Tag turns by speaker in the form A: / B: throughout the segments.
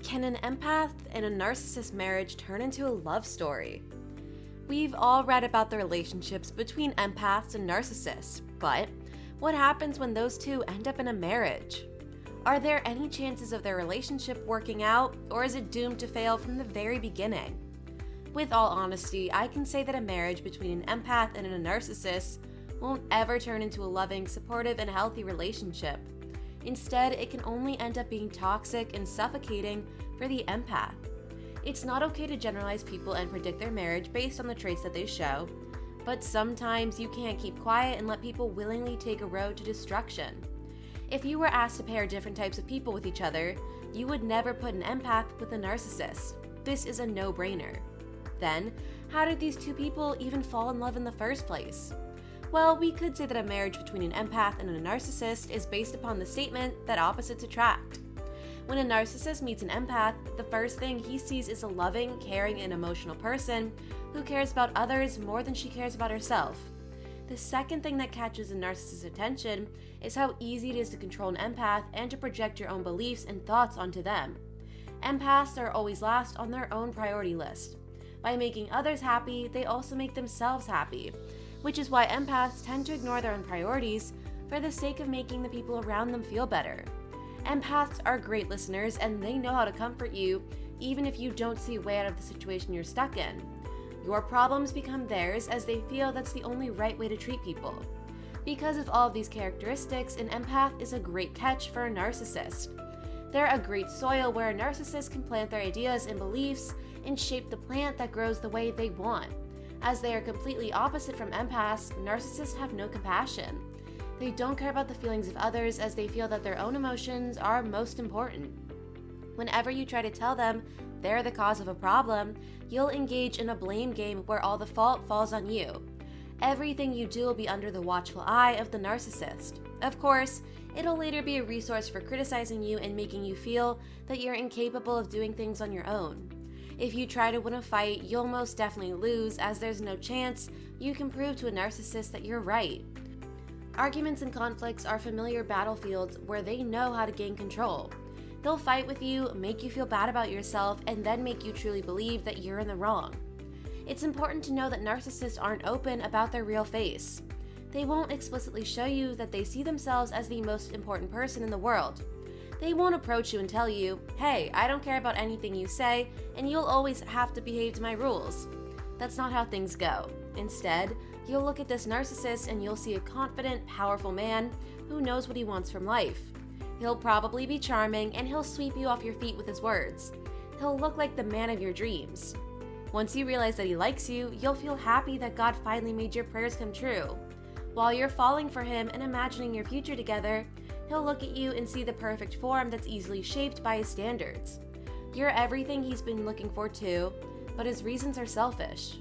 A: Can an empath and a narcissist marriage turn into a love story? We've all read about the relationships between empaths and narcissists, but what happens when those two end up in a marriage? Are there any chances of their relationship working out, or is it doomed to fail from the very beginning? With all honesty, I can say that a marriage between an empath and a narcissist won't ever turn into a loving, supportive, and healthy relationship. Instead, it can only end up being toxic and suffocating for the empath. It's not okay to generalize people and predict their marriage based on the traits that they show, but sometimes you can't keep quiet and let people willingly take a road to destruction. If you were asked to pair different types of people with each other, you would never put an empath with a narcissist. This is a no-brainer. Then, how did these two people even fall in love in the first place? Well, we could say that a marriage between an empath and a narcissist is based upon the statement that opposites attract. When a narcissist meets an empath, the first thing he sees is a loving, caring, and emotional person who cares about others more than she cares about herself. The second thing that catches a narcissist's attention is how easy it is to control an empath and to project your own beliefs and thoughts onto them. Empaths are always last on their own priority list. By making others happy, they also make themselves happy, which is why empaths tend to ignore their own priorities for the sake of making the people around them feel better. Empaths are great listeners, and they know how to comfort you even if you don't see a way out of the situation you're stuck in. Your problems become theirs as they feel that's the only right way to treat people. Because of all of these characteristics, an empath is a great catch for a narcissist. They're a great soil where a narcissist can plant their ideas and beliefs and shape the plant that grows the way they want. As they are completely opposite from empaths, narcissists have no compassion. They don't care about the feelings of others as they feel that their own emotions are most important. Whenever you try to tell them they're the cause of a problem, you'll engage in a blame game where all the fault falls on you. Everything you do will be under the watchful eye of the narcissist. Of course, it'll later be a resource for criticizing you and making you feel that you're incapable of doing things on your own. If you try to win a fight, you'll most definitely lose, as there's no chance you can prove to a narcissist that you're right. Arguments and conflicts are familiar battlefields where they know how to gain control. They'll fight with you, make you feel bad about yourself, and then make you truly believe that you're in the wrong. It's important to know that narcissists aren't open about their real face. They won't explicitly show you that they see themselves as the most important person in the world. They won't approach you and tell you, hey, I don't care about anything you say, and you'll always have to behave to my rules. That's not how things go. Instead, you'll look at this narcissist and you'll see a confident, powerful man who knows what he wants from life. He'll probably be charming, and he'll sweep you off your feet with his words. He'll look like the man of your dreams. Once you realize that he likes you, you'll feel happy that God finally made your prayers come true. While you're falling for him and imagining your future together, he'll look at you and see the perfect form that's easily shaped by his standards. You're everything he's been looking for too, but his reasons are selfish.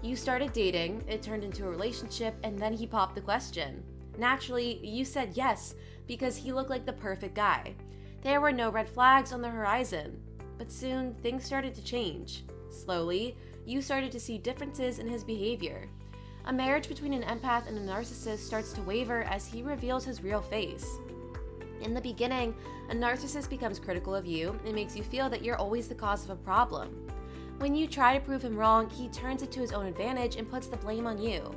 A: You started dating, it turned into a relationship, and then he popped the question. Naturally, you said yes because he looked like the perfect guy. There were no red flags on the horizon. But soon, things started to change. Slowly, you started to see differences in his behavior. A marriage between an empath and a narcissist starts to waver as he reveals his real face. In the beginning, a narcissist becomes critical of you and makes you feel that you're always the cause of a problem. When you try to prove him wrong, he turns it to his own advantage and puts the blame on you.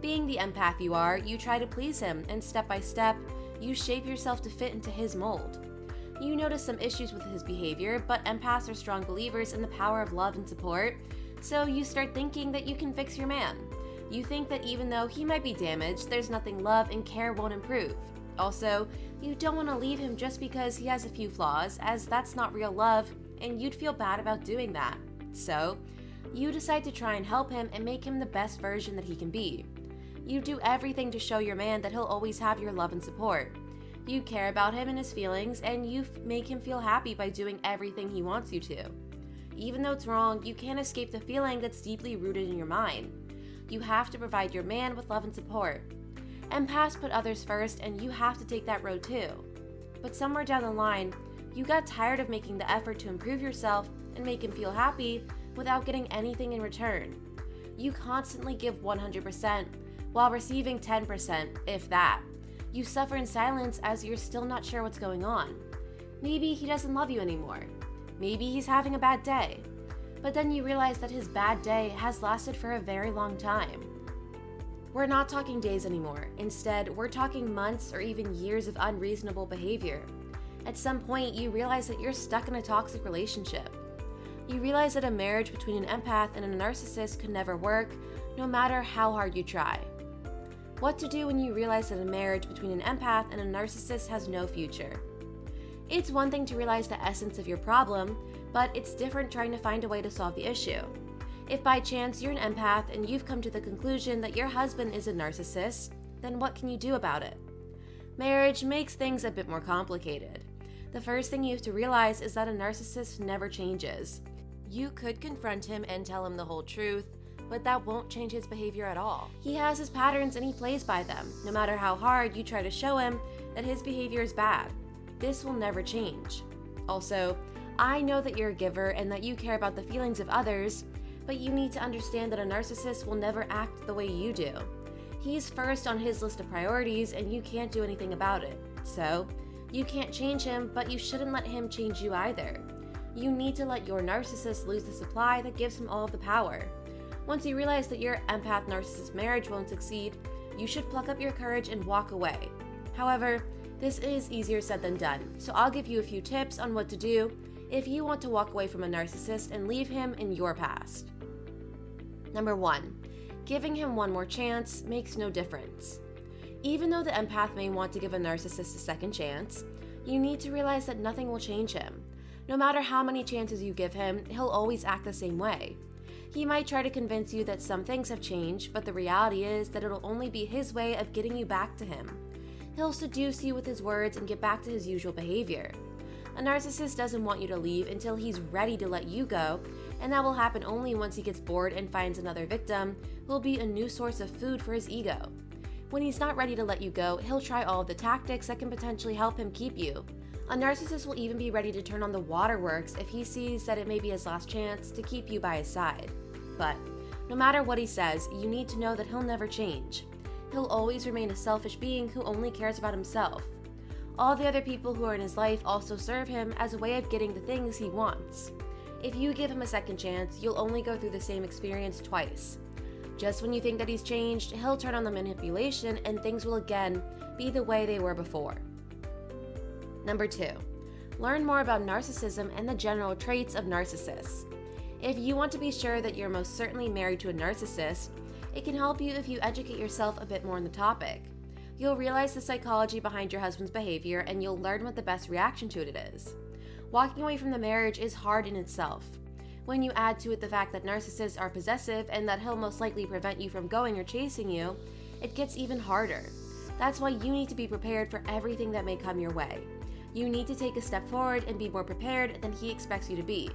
A: Being the empath you are, you try to please him, and step by step, you shape yourself to fit into his mold. You notice some issues with his behavior, but empaths are strong believers in the power of love and support, so you start thinking that you can fix your man. You think that even though he might be damaged, there's nothing love and care won't improve. Also, you don't want to leave him just because he has a few flaws, as that's not real love, and you'd feel bad about doing that. So, you decide to try and help him and make him the best version that he can be. You do everything to show your man that he'll always have your love and support. You care about him and his feelings, and you make him feel happy by doing everything he wants you to. Even though it's wrong, you can't escape the feeling that's deeply rooted in your mind. You have to provide your man with love and support. Empaths put others first, and you have to take that road too. But somewhere down the line, you got tired of making the effort to improve yourself and make him feel happy without getting anything in return. You constantly give 100% while receiving 10%, if that. You suffer in silence as you're still not sure what's going on. Maybe he doesn't love you anymore. Maybe he's having a bad day. But then you realize that his bad day has lasted for a very long time. We're not talking days anymore. Instead, we're talking months or even years of unreasonable behavior. At some point, you realize that you're stuck in a toxic relationship. You realize that a marriage between an empath and a narcissist could never work, no matter how hard you try. What to do when you realize that a marriage between an empath and a narcissist has no future? It's one thing to realize the essence of your problem, but it's different trying to find a way to solve the issue. If by chance you're an empath and you've come to the conclusion that your husband is a narcissist, then what can you do about it? Marriage makes things a bit more complicated. The first thing you have to realize is that a narcissist never changes. You could confront him and tell him the whole truth, but that won't change his behavior at all. He has his patterns and he plays by them, no matter how hard you try to show him that his behavior is bad. This will never change. Also, I know that you're a giver and that you care about the feelings of others, but you need to understand that a narcissist will never act the way you do. He's first on his list of priorities and you can't do anything about it. So, you can't change him, but you shouldn't let him change you either. You need to let your narcissist lose the supply that gives him all of the power. Once you realize that your empath-narcissist marriage won't succeed, you should pluck up your courage and walk away. However, this is easier said than done, so I'll give you a few tips on what to do if you want to walk away from a narcissist and leave him in your past. Number 1, giving him one more chance makes no difference. Even though the empath may want to give a narcissist a second chance, you need to realize that nothing will change him. No matter how many chances you give him, he'll always act the same way. He might try to convince you that some things have changed, but the reality is that it'll only be his way of getting you back to him. He'll seduce you with his words and get back to his usual behavior. A narcissist doesn't want you to leave until he's ready to let you go, and that will happen only once he gets bored and finds another victim who will be a new source of food for his ego. When he's not ready to let you go, he'll try all of the tactics that can potentially help him keep you. A narcissist will even be ready to turn on the waterworks if he sees that it may be his last chance to keep you by his side. But no matter what he says, you need to know that he'll never change. He'll always remain a selfish being who only cares about himself. All the other people who are in his life also serve him as a way of getting the things he wants. If you give him a second chance, you'll only go through the same experience twice. Just when you think that he's changed, he'll turn on the manipulation and things will again be the way they were before. Number 2, learn more about narcissism and the general traits of narcissists. If you want to be sure that you're most certainly married to a narcissist, it can help you if you educate yourself a bit more on the topic. You'll realize the psychology behind your husband's behavior and you'll learn what the best reaction to it is. Walking away from the marriage is hard in itself. When you add to it the fact that narcissists are possessive and that he'll most likely prevent you from going or chasing you, it gets even harder. That's why you need to be prepared for everything that may come your way. You need to take a step forward and be more prepared than he expects you to be.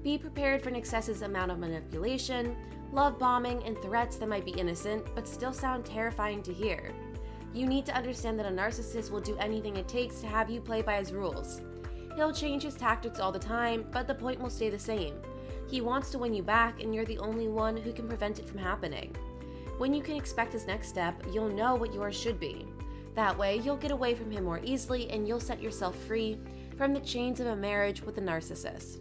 A: Be prepared for an excessive amount of manipulation, love bombing, and threats that might be innocent but still sound terrifying to hear. You need to understand that a narcissist will do anything it takes to have you play by his rules. He'll change his tactics all the time, but the point will stay the same. He wants to win you back, and you're the only one who can prevent it from happening. When you can expect his next step, you'll know what yours should be. That way, you'll get away from him more easily and you'll set yourself free from the chains of a marriage with a narcissist.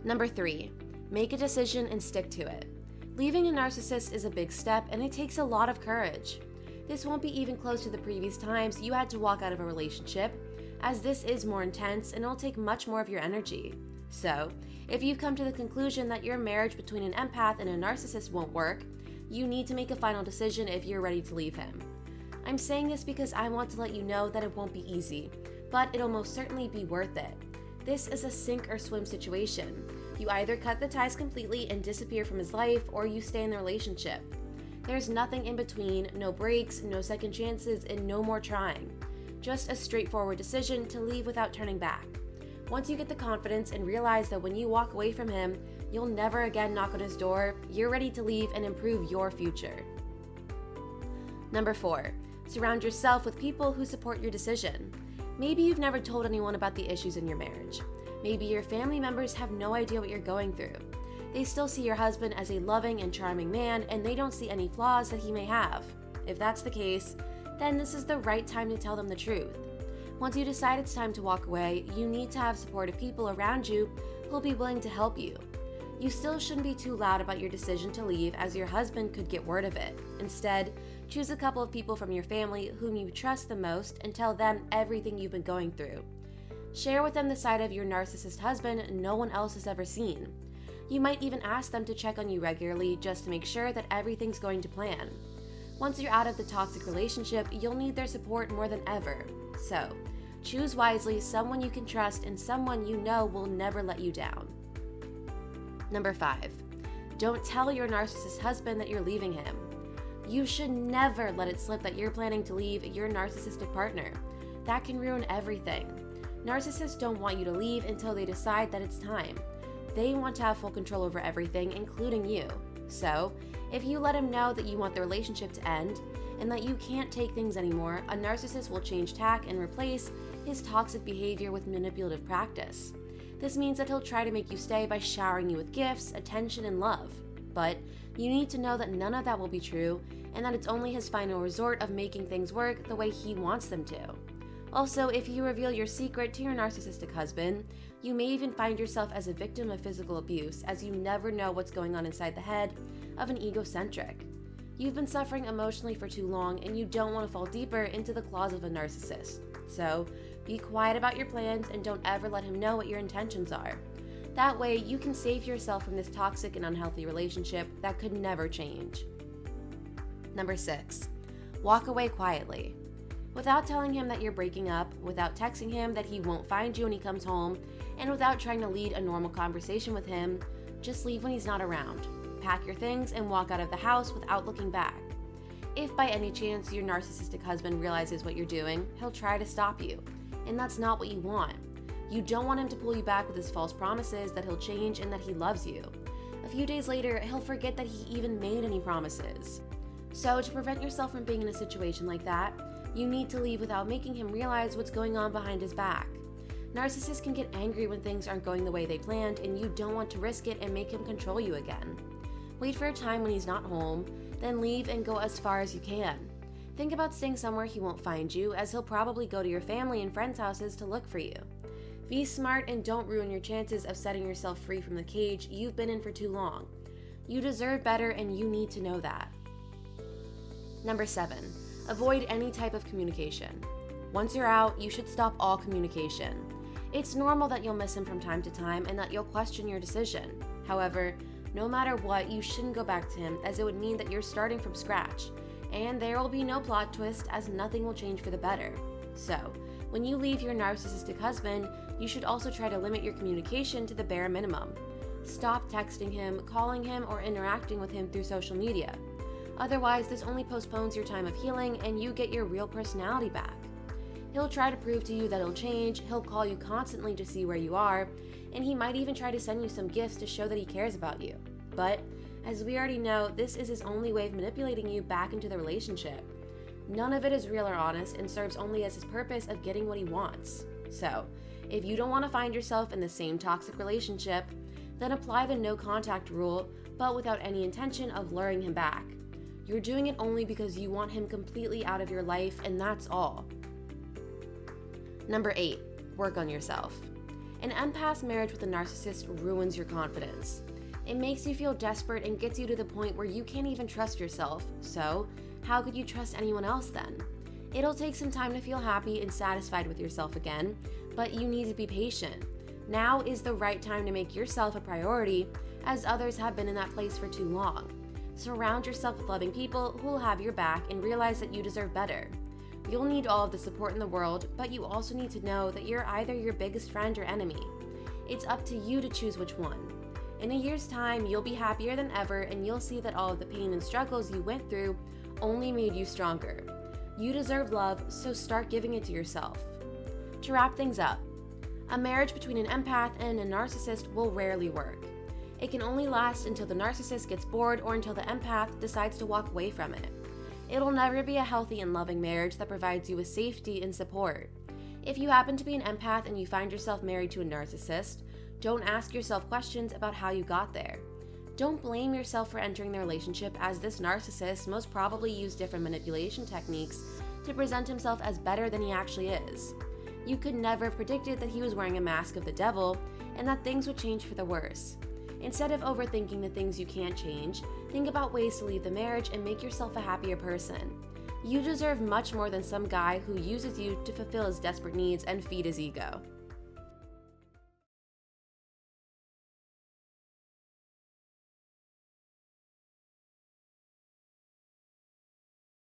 A: Number 3, make a decision and stick to it. Leaving a narcissist is a big step and it takes a lot of courage. This won't be even close to the previous times you had to walk out of a relationship, as this is more intense and it'll take much more of your energy. So, if you've come to the conclusion that your marriage between an empath and a narcissist won't work, you need to make a final decision if you're ready to leave him. I'm saying this because I want to let you know that it won't be easy, but it'll most certainly be worth it. This is a sink or swim situation. You either cut the ties completely and disappear from his life, or you stay in the relationship. There's nothing in between, no breaks, no second chances, and no more trying. Just a straightforward decision to leave without turning back. Once you get the confidence and realize that when you walk away from him, you'll never again knock on his door, you're ready to leave and improve your future. Number 4, surround yourself with people who support your decision. Maybe you've never told anyone about the issues in your marriage. Maybe your family members have no idea what you're going through. They still see your husband as a loving and charming man, and they don't see any flaws that he may have. If that's the case, then this is the right time to tell them the truth. Once you decide it's time to walk away, you need to have supportive people around you who'll be willing to help you. You still shouldn't be too loud about your decision to leave, as your husband could get word of it. Instead, choose a couple of people from your family whom you trust the most and tell them everything you've been going through. Share with them the side of your narcissist husband no one else has ever seen. You might even ask them to check on you regularly just to make sure that everything's going to plan. Once you're out of the toxic relationship, you'll need their support more than ever. So, choose wisely someone you can trust and someone you know will never let you down. Number 5, don't tell your narcissist husband that you're leaving him. You should never let it slip that you're planning to leave your narcissistic partner. That can ruin everything. Narcissists don't want you to leave until they decide that it's time. They want to have full control over everything, including you. So, if you let him know that you want the relationship to end and that you can't take things anymore, a narcissist will change tack and replace his toxic behavior with manipulative practice. This means that he'll try to make you stay by showering you with gifts, attention, and love. But you need to know that none of that will be true and that it's only his final resort of making things work the way he wants them to. Also, if you reveal your secret to your narcissistic husband, you may even find yourself as a victim of physical abuse, as you never know what's going on inside the head of an egocentric. You've been suffering emotionally for too long and you don't want to fall deeper into the claws of a narcissist. So, be quiet about your plans and don't ever let him know what your intentions are. That way, you can save yourself from this toxic and unhealthy relationship that could never change. Number 6, walk away quietly. Without telling him that you're breaking up, without texting him that he won't find you when he comes home, and without trying to lead a normal conversation with him, just leave when he's not around. Pack your things and walk out of the house without looking back. If by any chance your narcissistic husband realizes what you're doing, he'll try to stop you, and that's not what you want. You don't want him to pull you back with his false promises that he'll change and that he loves you. A few days later, he'll forget that he even made any promises. So, to prevent yourself from being in a situation like that, you need to leave without making him realize what's going on behind his back. Narcissists can get angry when things aren't going the way they planned, and you don't want to risk it and make him control you again. Wait for a time when he's not home, then leave and go as far as you can. Think about staying somewhere he won't find you, as he'll probably go to your family and friends' houses to look for you. Be smart and don't ruin your chances of setting yourself free from the cage you've been in for too long. You deserve better and you need to know that. Number 7, avoid any type of communication. Once you're out, you should stop all communication. It's normal that you'll miss him from time to time and that you'll question your decision. However, no matter what, you shouldn't go back to him, as it would mean that you're starting from scratch, and there will be no plot twist, as nothing will change for the better. So, when you leave your narcissistic husband, you should also try to limit your communication to the bare minimum. Stop texting him, calling him, or interacting with him through social media. Otherwise, this only postpones your time of healing and you get your real personality back. He'll try to prove to you that he'll change, he'll call you constantly to see where you are, and he might even try to send you some gifts to show that he cares about you. But, as we already know, this is his only way of manipulating you back into the relationship. None of it is real or honest and serves only as his purpose of getting what he wants. So, if you don't want to find yourself in the same toxic relationship, then apply the no contact rule, but without any intention of luring him back. You're doing it only because you want him completely out of your life, and that's all. Number 8, work on yourself. An empath's marriage with a narcissist ruins your confidence. It makes you feel desperate and gets you to the point where you can't even trust yourself. So, how could you trust anyone else then? It'll take some time to feel happy and satisfied with yourself again, but you need to be patient. Now is the right time to make yourself a priority, as others have been in that place for too long. Surround yourself with loving people who will have your back and realize that you deserve better. You'll need all of the support in the world, but you also need to know that you're either your biggest friend or enemy. It's up to you to choose which one. In a year's time, you'll be happier than ever, and you'll see that all of the pain and struggles you went through only made you stronger. You deserve love, so start giving it to yourself. To wrap things up, a marriage between an empath and a narcissist will rarely work. It can only last until the narcissist gets bored or until the empath decides to walk away from it. It'll never be a healthy and loving marriage that provides you with safety and support. If you happen to be an empath and you find yourself married to a narcissist, don't ask yourself questions about how you got there. Don't blame yourself for entering the relationship, as this narcissist most probably used different manipulation techniques to present himself as better than he actually is. You could never have predicted that he was wearing a mask of the devil and that things would change for the worse. Instead of overthinking the things you can't change, think about ways to leave the marriage and make yourself a happier person. You deserve much more than some guy who uses you to fulfill his desperate needs and feed his ego.